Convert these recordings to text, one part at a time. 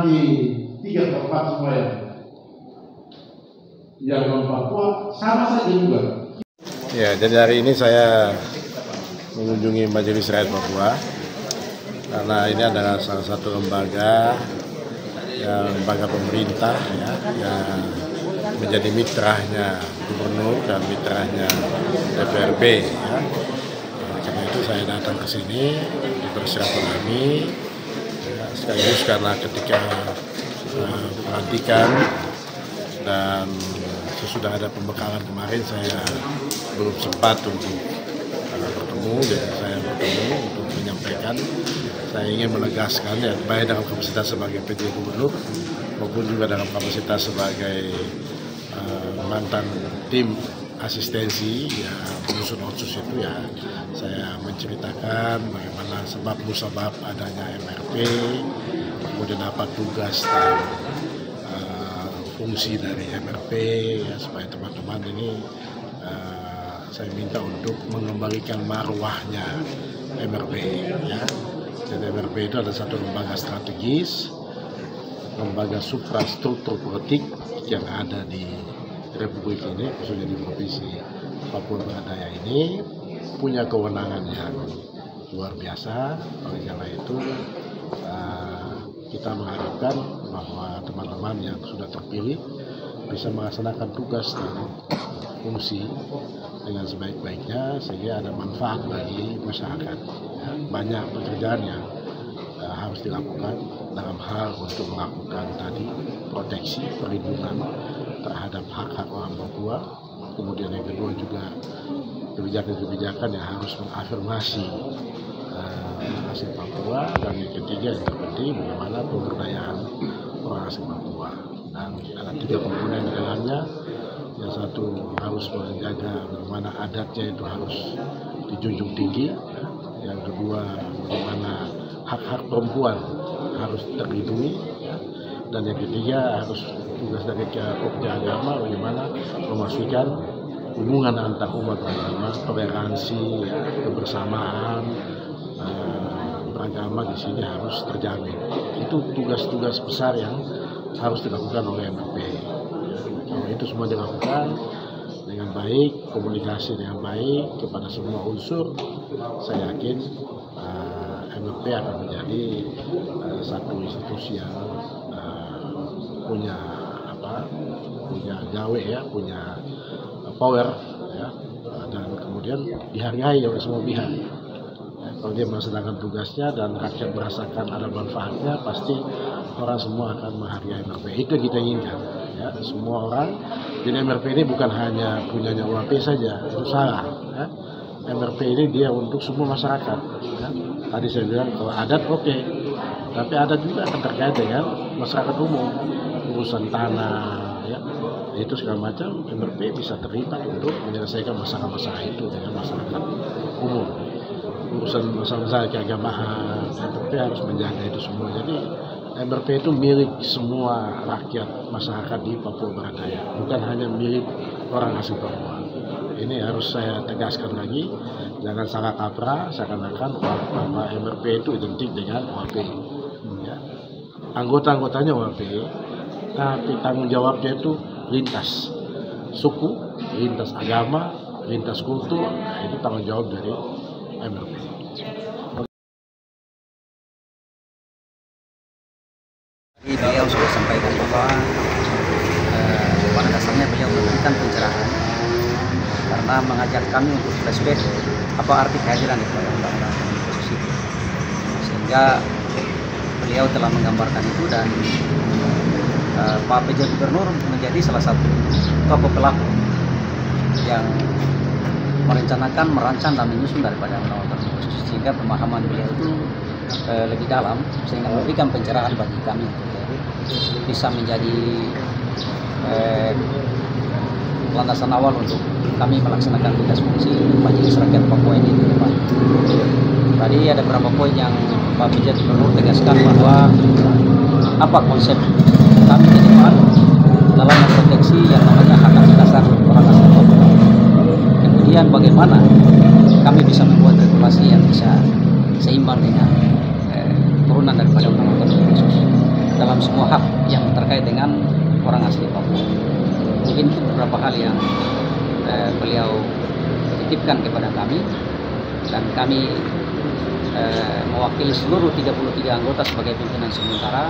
nanti 3/4 semua yang non Papua sama saja juga. Ya, jadi hari ini saya mengunjungi Majelis Rakyat Papua karena ini adalah salah satu lembaga pemerintah yang menjadi mitranya gubernur dan mitranya DPRP. Karena itu saya datang ke sini bersilaturahmi, sekaligus karena ketika pelantikan dan sesudah ada pembekalan kemarin saya belum sempat untuk bertemu, jadi saya bertemu untuk menyampaikan, saya ingin menegaskan ya, baik dalam kapasitas sebagai PJ Gubernur maupun juga dalam kapasitas sebagai mantan tim asistensi ya penyusun otsus itu ya, saya menceritakan bagaimana sebab musabab adanya MRP, kemudian apa tugas dan fungsi dari MRP ya, supaya teman-teman ini saya minta untuk mengembalikan marwahnya MRP ya. Jadi MRP itu adalah satu lembaga strategis, lembaga suprastruktur politik yang ada di Republik ini, khususnya di Provinsi Papua Barat Daya ini, punya kewenangan yang luar biasa. Oleh karena itu kita mengharapkan bahwa teman-teman yang sudah terpilih bisa melaksanakan tugas dan fungsi dengan sebaik-baiknya sehingga ada manfaat bagi masyarakat. Banyak pekerjaan yang harus dilakukan dalam hal untuk melakukan tadi proteksi, perlindungan terhadap hak-hak orang Papua. Kemudian yang kedua juga kebijakan-kebijakan yang harus mengafirmasi asing Papua, dan yang ketiga yang terpenting bagaimana pemberdayaan orang asing Papua. Dan ada 3 komponen di dalamnya. Yang satu harus menjaga bagaimana adatnya itu harus dijunjung tinggi. Yang kedua bagaimana hak-hak perempuan harus terlindungi. Dan yang ketiga harus tugas dari Pokja Agama bagaimana memastikan hubungan antar umat beragama, toleransi, kebersamaan beragama di sini harus terjamin. Itu tugas-tugas besar yang harus dilakukan oleh MRP. Kalau itu semua dilakukan dengan baik, komunikasi dengan baik kepada semua unsur, saya yakin MRP akan menjadi satu institusi yang punya gawe ya, punya power ya, dan kemudian dihargai oleh semua pihak. Kalau dia melaksanakan tugasnya dan rakyat merasakan ada manfaatnya, pasti orang semua akan menghargai MRP. Itu yang kita inginkan ya, semua orang. Jadi MRP ini bukan hanya punyanya UAP saja, itu salah ya. MRP ini dia untuk semua masyarakat ya. Tadi saya bilang kalau adat oke, tapi adat juga akan terkait dengan masyarakat umum, urusan tanah ya, itu segala macam. MRP bisa terlibat untuk menyelesaikan masalah-masalah itu dengan masyarakat umum. Urusan masalah-masalah keagamaan, MRP harus menjaga itu semua. Jadi MRP itu milik semua rakyat masyarakat di Papua Barat Daya, bukan hanya milik orang asing Papua. Ini harus saya tegaskan lagi, jangan salah kaprah seakan-akan bahwa MRP itu identik dengan UAP. Ya. Anggota-anggotanya UAP, tapi tanggung jawabnya itu lintas suku, lintas agama, lintas kultur. Nah, itu tanggung jawab dari MRP. Beliau sudah sampaikan bahwa pada dasarnya beliau memberikan pencerahan karena mengajak kami untuk flashback apa arti kehadiran di undang-undang khusus itu, sehingga beliau telah menggambarkan itu dan Pak PJ Gubernur menjadi salah satu tokoh pelaku yang merencanakan, merancang dan menyusun daripada undang-undang khusus, sehingga pemahaman beliau itu lebih dalam, sehingga memberikan pencerahan bagi kami untuk bisa menjadi landasan awal untuk kami melaksanakan tugas fungsi Majelis Rakyat Papua ini ke depan. Tadi ada beberapa poin yang Pak PJ Gubernur tegaskan bahwa apa konsep kami ke depan dalam memproteksi yang namanya hak asasi dasar orang asli Papua. Kemudian bagaimana kami bisa membuat regulasi yang bisa seimbang dengan turunan daripada undang-undang khusus. dalam semua hak yang terkait dengan orang asli Papua. Mungkin itu beberapa hal yang beliau titipkan kepada kami, dan kami mewakili seluruh 33 anggota sebagai pimpinan sementara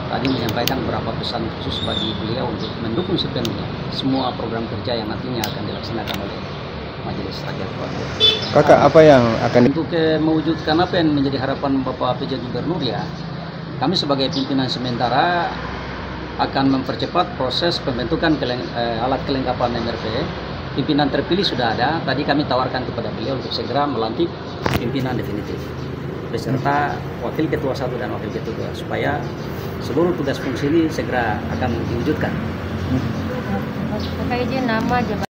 tadi menyampaikan beberapa pesan khusus bagi beliau untuk mendukung sepenuhnya semua program kerja yang nantinya akan dilaksanakan oleh Majelis Rakyat Papua. Kakak, apa yang akan Untuk mewujudkan apa yang menjadi harapan Bapak PJ Gubernur, ya kami sebagai pimpinan sementara akan mempercepat proses pembentukan alat kelengkapan MRP. Pimpinan terpilih sudah ada, tadi kami tawarkan kepada beliau untuk segera melantik pimpinan definitif beserta wakil ketua 1 dan wakil ketua 2 supaya seluruh tugas fungsi ini segera akan diwujudkan. Kakak izin nama jabatan.